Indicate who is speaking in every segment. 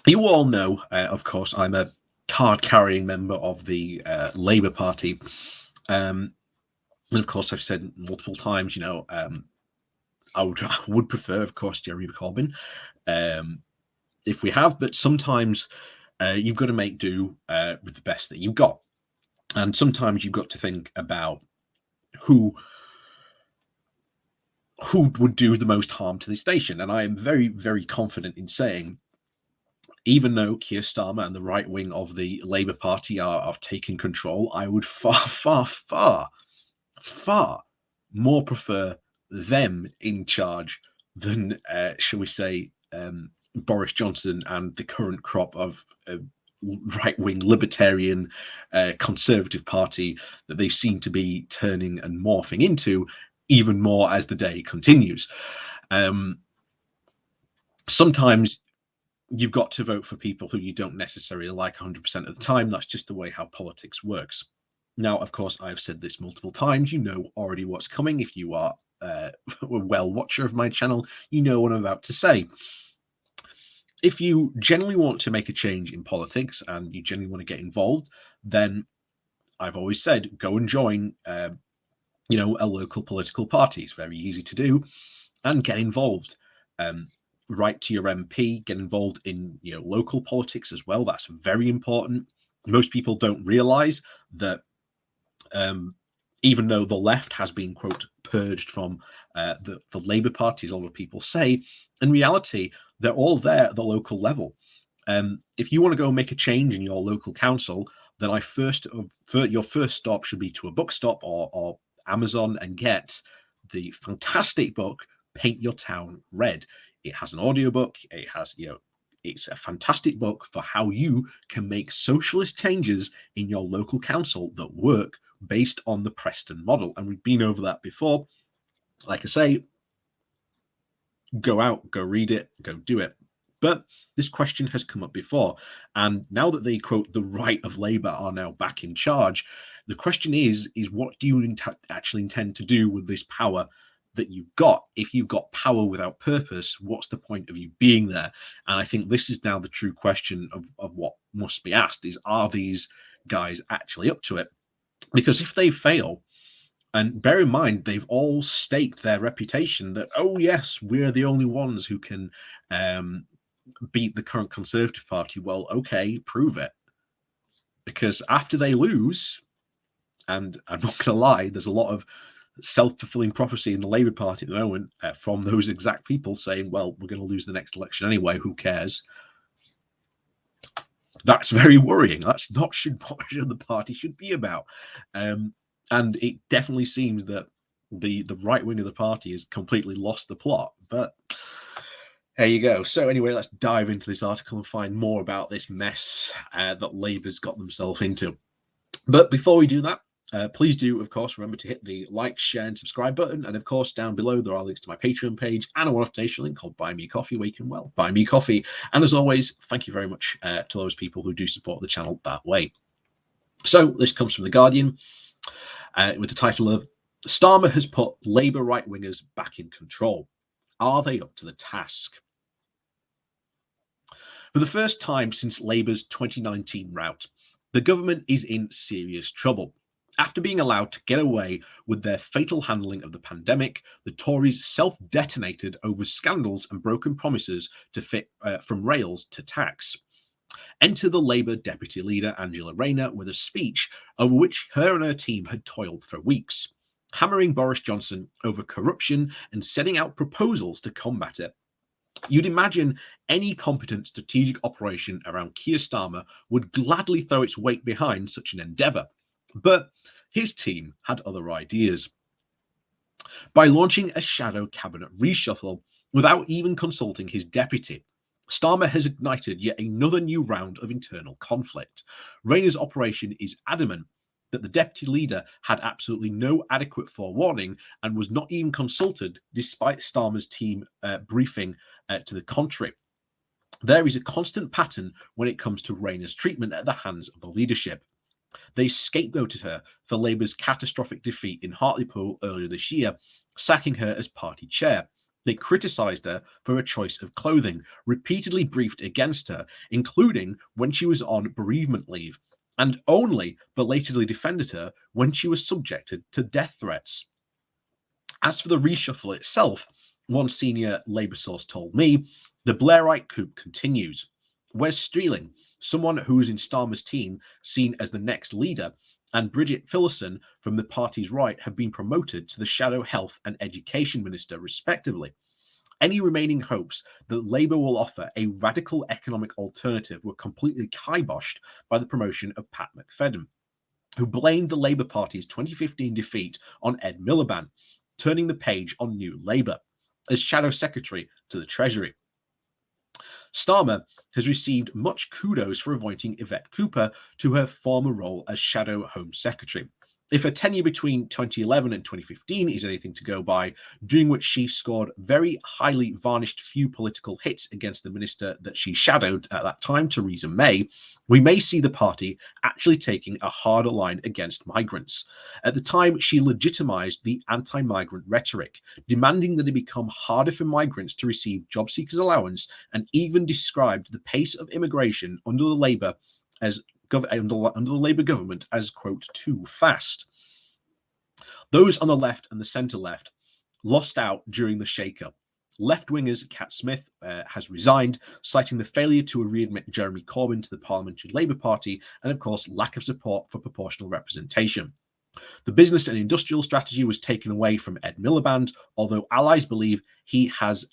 Speaker 1: You all know, of course, I'm a card-carrying member of the Labour Party. And of course, I've said multiple times, I would prefer, of course, Jeremy Corbyn, if we have, but sometimes you've got to make do with the best that you've got. And sometimes you've got to think about who would do the most harm to this nation. And I am very, very confident in saying, even though Keir Starmer and the right wing of the Labour Party are taking control, I would far more prefer them in charge than, shall we say, Boris Johnson and the current crop of right-wing libertarian conservative party that they seem to be turning and morphing into even more as the day continues. Sometimes you've got to vote for people who you don't necessarily like 100% of the time. That's just the way how politics works. Now, of course, I've said this multiple times. You know already what's coming. If you are a well watcher of my channel, you know what I'm about to say. If you genuinely want to make a change in politics and you genuinely want to get involved, then I've always said go and join, a local political party. It's very easy to do, and get involved. Write to your MP, get involved in local politics as well. That's very important. Most people don't realise that even though the left has been, quote, purged from the Labour Party, as a lot of people say, in reality, they're all there at the local level. If you want to go and make a change in your local council, then your first stop should be to a bookstop or Amazon and get the fantastic book, Paint Your Town Red. It has an audiobook. It has, it's a fantastic book for how you can make socialist changes in your local council that work based on the Preston model. And we've been over that before. Like I say, go out, go read it, go do it. But this question has come up before. And now that they, quote, the right of Labour are now back in charge, the question is what do you actually intend to do with this power that you've got? If you've got power without purpose, what's the point of you being there? And I think this is now the true question of what must be asked is, are these guys actually up to it? Because if they fail, and bear in mind, they've all staked their reputation that, oh, yes, we're the only ones who can beat the current Conservative Party. Well, okay, prove it. Because after they lose, and I'm not going to lie, there's a lot of self-fulfilling prophecy in the Labour Party at the moment from those exact people saying, well, we're going to lose the next election anyway, who cares? That's very worrying. That's not what the party should be about. And it definitely seems that the right wing of the party has completely lost the plot. But there you go. So anyway, let's dive into this article and find more about this mess that Labour's got themselves into. But before we do that, please do, of course, remember to hit the like, share, and subscribe button. And of course, down below, there are links to my Patreon page and a one-off donation link called Buy Me Coffee, where you can, well, buy me coffee. And as always, thank you very much to those people who do support the channel that way. So this comes from The Guardian with the title of Starmer has put Labour right-wingers back in control. Are they up to the task? For the first time since Labour's 2019 rout, the government is in serious trouble. After being allowed to get away with their fatal handling of the pandemic, the Tories self-detonated over scandals and broken promises to fit from rails to tax. Enter the Labour deputy leader, Angela Rayner, with a speech over which her and her team had toiled for weeks, hammering Boris Johnson over corruption and setting out proposals to combat it. You'd imagine any competent strategic operation around Keir Starmer would gladly throw its weight behind such an endeavour. But his team had other ideas. By launching a shadow cabinet reshuffle without even consulting his deputy, Starmer has ignited yet another new round of internal conflict. Rayner's operation is adamant that the deputy leader had absolutely no adequate forewarning and was not even consulted, despite Starmer's team briefing to the contrary. There is a constant pattern when it comes to Rayner's treatment at the hands of the leadership. They scapegoated her for Labour's catastrophic defeat in Hartlepool earlier this year, sacking her as party chair. They criticised her for her choice of clothing, repeatedly briefed against her, including when she was on bereavement leave, and only belatedly defended her when she was subjected to death threats. As for the reshuffle itself, one senior Labour source told me, the Blairite coup continues. Wes Streeling, someone who was in Starmer's team, seen as the next leader, and Bridget Phillipson from the party's right have been promoted to the shadow health and education minister, respectively. Any remaining hopes that Labour will offer a radical economic alternative were completely kiboshed by the promotion of Pat McFadden, who blamed the Labour Party's 2015 defeat on Ed Miliband, turning the page on New Labour as Shadow Secretary to the Treasury. Starmer has received much kudos for appointing Yvette Cooper to her former role as Shadow Home Secretary. If her tenure between 2011 and 2015 is anything to go by, during which she scored very highly varnished few political hits against the minister that she shadowed at that time, Theresa May, we may see the party actually taking a harder line against migrants. At the time, she legitimised the anti-migrant rhetoric, demanding that it become harder for migrants to receive job seekers allowance, and even described the pace of immigration under the Labour government as, quote, too fast. Those on the left and the centre left lost out during the shake-up. Left-wingers Cat Smith has resigned, citing the failure to readmit Jeremy Corbyn to the Parliamentary Labour Party and, of course, lack of support for proportional representation. The business and industrial strategy was taken away from Ed Miliband, although allies believe he has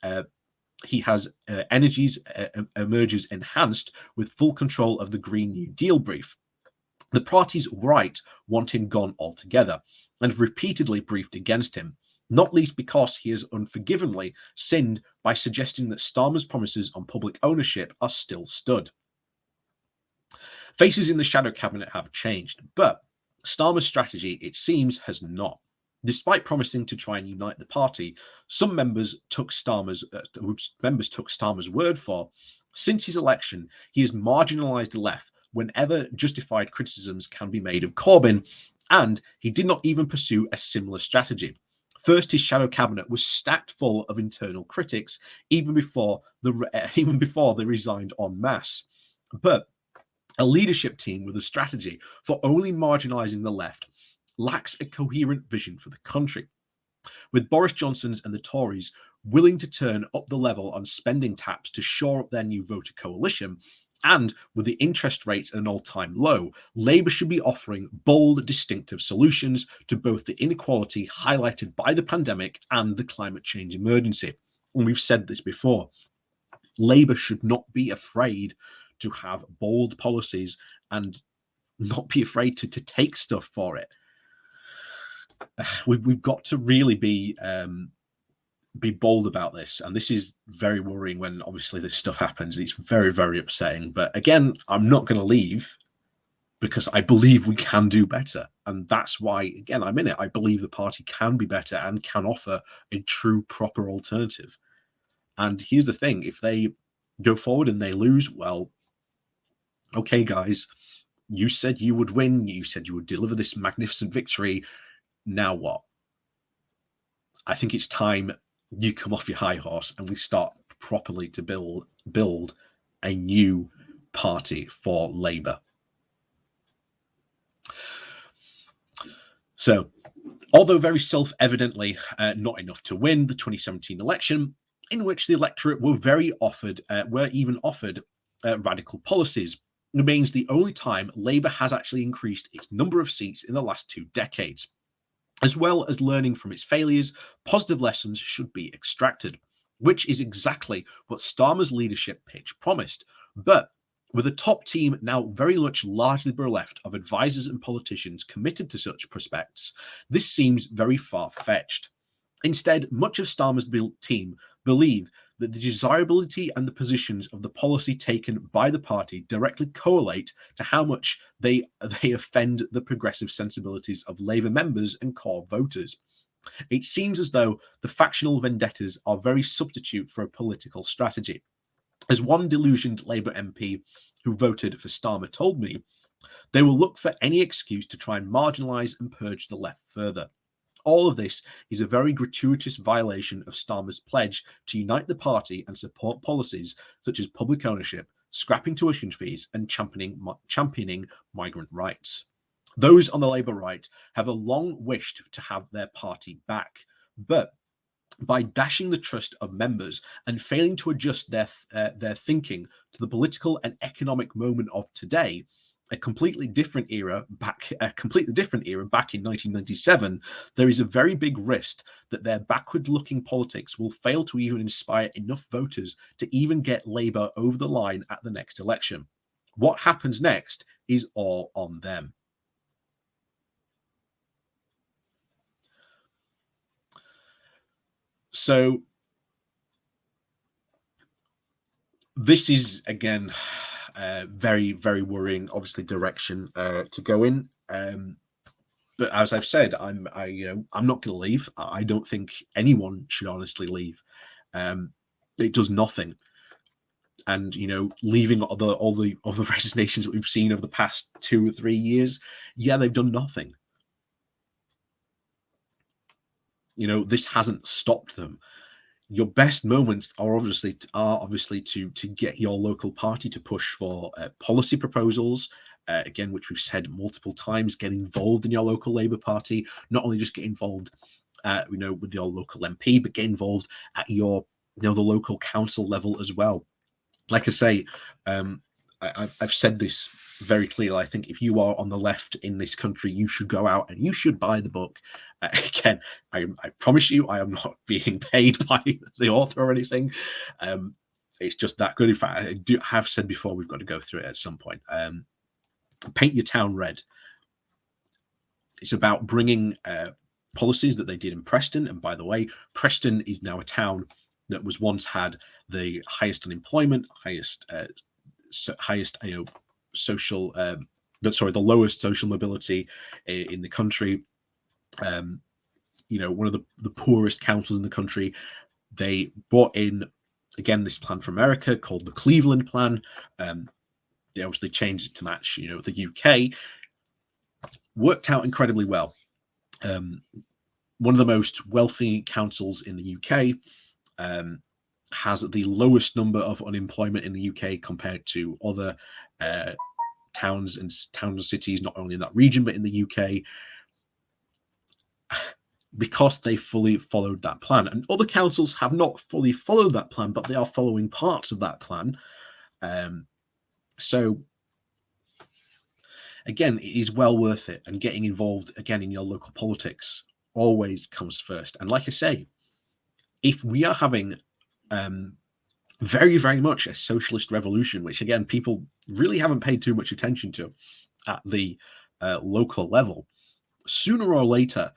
Speaker 1: energies emerges enhanced with full control of the Green New Deal brief. The party's right want him gone altogether and have repeatedly briefed against him, not least because he has unforgivably sinned by suggesting that Starmer's promises on public ownership are still stood. Faces in the shadow cabinet have changed, but Starmer's strategy, it seems, has not. Despite promising to try and unite the party, some members took Starmer's word for. Since his election, he has marginalised the left whenever justified criticisms can be made of Corbyn, and he did not even pursue a similar strategy. First, his shadow cabinet was stacked full of internal critics, even before they resigned en masse. But a leadership team with a strategy for only marginalising the left lacks a coherent vision for the country. With Boris Johnson's and the Tories willing to turn up the level on spending taps to shore up their new voter coalition, and with the interest rates at an all-time low, Labour should be offering bold, distinctive solutions to both the inequality highlighted by the pandemic and the climate change emergency. And we've said this before. Labour should not be afraid to have bold policies and not be afraid to take stuff for it. We've got to really be bold about this, and this is very worrying when obviously this stuff happens. It's very, very upsetting. But again, I'm not going to leave because I believe we can do better, and that's why, again, I'm in it. I believe the party can be better and can offer a true, proper alternative. And here's the thing: if they go forward and they lose, well, okay, guys, you said you would win. You said you would deliver this magnificent victory. Now what? I think it's time you come off your high horse and we start properly to build a new party for Labour. So, although very self-evidently not enough to win the 2017 election, in which the electorate were even offered radical policies, remains the only time Labour has actually increased its number of seats in the last 2 decades. As well as learning from its failures, positive lessons should be extracted, which is exactly what Starmer's leadership pitch promised. But with a top team now very much largely bereft of advisors and politicians committed to such prospects, this seems very far-fetched. Instead, much of Starmer's team believe that the desirability and the positions of the policy taken by the party directly correlate to how much they offend the progressive sensibilities of Labour members and core voters. It seems as though the factional vendettas are very substitute for a political strategy. As one delusioned Labour MP who voted for Starmer told me, they will look for any excuse to try and marginalise and purge the left further. All of this is a very gratuitous violation of Starmer's pledge to unite the party and support policies such as public ownership, scrapping tuition fees, and championing migrant rights. Those on the Labour right have a long wished to have their party back, but by dashing the trust of members and failing to adjust their thinking to the political and economic moment of today, a completely different era back in 1997, there is a very big risk that their backward-looking politics will fail to even inspire enough voters to even get Labour over the line at the next election. What happens next is all on them. So this is, again, very, very worrying, obviously, direction to go in. But as I've said, I'm not going to leave. I don't think anyone should honestly leave. It does nothing. And leaving all the other resignations that we've seen over the past 2 or 3 years, they've done nothing. This hasn't stopped them. Your best moments are obviously to get your local party to push for policy proposals, again, which we've said multiple times. Get involved in your local Labour Party. Not only just get involved, with your local MP, but get involved at your, the local council level as well. Like I say, I've said this very clearly. I think if you are on the left in this country, you should go out and you should buy the book. Again, I promise you, I am not being paid by the author or anything. It's just that good. In fact, I have said before, we've got to go through it at some point. Paint Your Town Red. It's about bringing policies that they did in Preston. And by the way, Preston is now a town that was once had the highest unemployment, the lowest social mobility in the country. One of the poorest councils in the country. They brought in, again, this plan for America called the Cleveland Plan. They obviously changed it to match, the UK. Worked out incredibly well. One of the most wealthy councils in the UK. Has the lowest number of unemployment in the UK compared to other towns and cities, not only in that region but in the UK, because they fully followed that plan. And other councils have not fully followed that plan, but they are following parts of that plan. So again, it is well worth it, and getting involved again in your local politics always comes first. And like I say, if we are having very, very much a socialist revolution, which again, people really haven't paid too much attention to at the local level, sooner or later,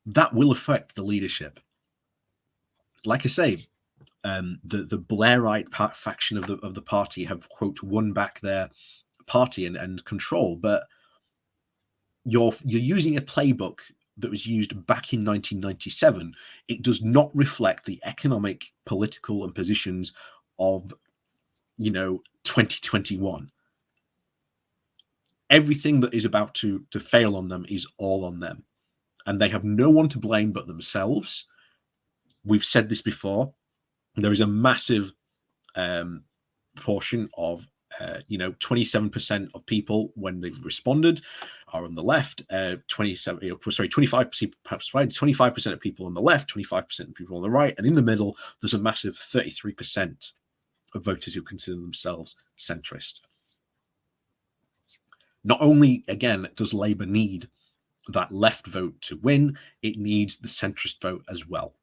Speaker 1: that will affect the leadership. Like I say, the Blairite faction of the party have, quote, won back their party and control, but you're using a playbook that was used back in 1997. It does not reflect the economic, political, and positions of 2021. Everything that is about to fail on them is all on them, and they have no one to blame but themselves. We've said this before. There is a massive portion of 27% of people, when they've responded, are on the left. 25% of people on the left, 25% of people on the right, and in the middle, there's a massive 33% of voters who consider themselves centrist. Not only, again, does Labour need that left vote to win, it needs the centrist vote as well.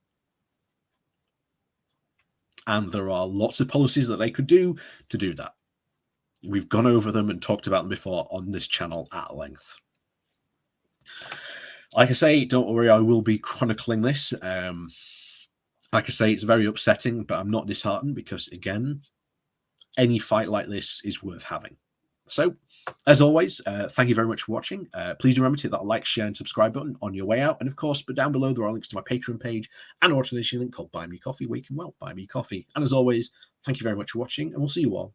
Speaker 1: And there are lots of policies that they could do to do that. We've gone over them and talked about them before on this channel at length. Like I say, don't worry, I will be chronicling this. Like I say, it's very upsetting, but I'm not disheartened because, again, any fight like this is worth having. So, as always, thank you very much for watching. Please remember to hit that like, share, and subscribe button on your way out. And of course, but down below, there are links to my Patreon page and an alternation link called Buy Me Coffee, where you can, buy me coffee. And as always, thank you very much for watching, and we'll see you all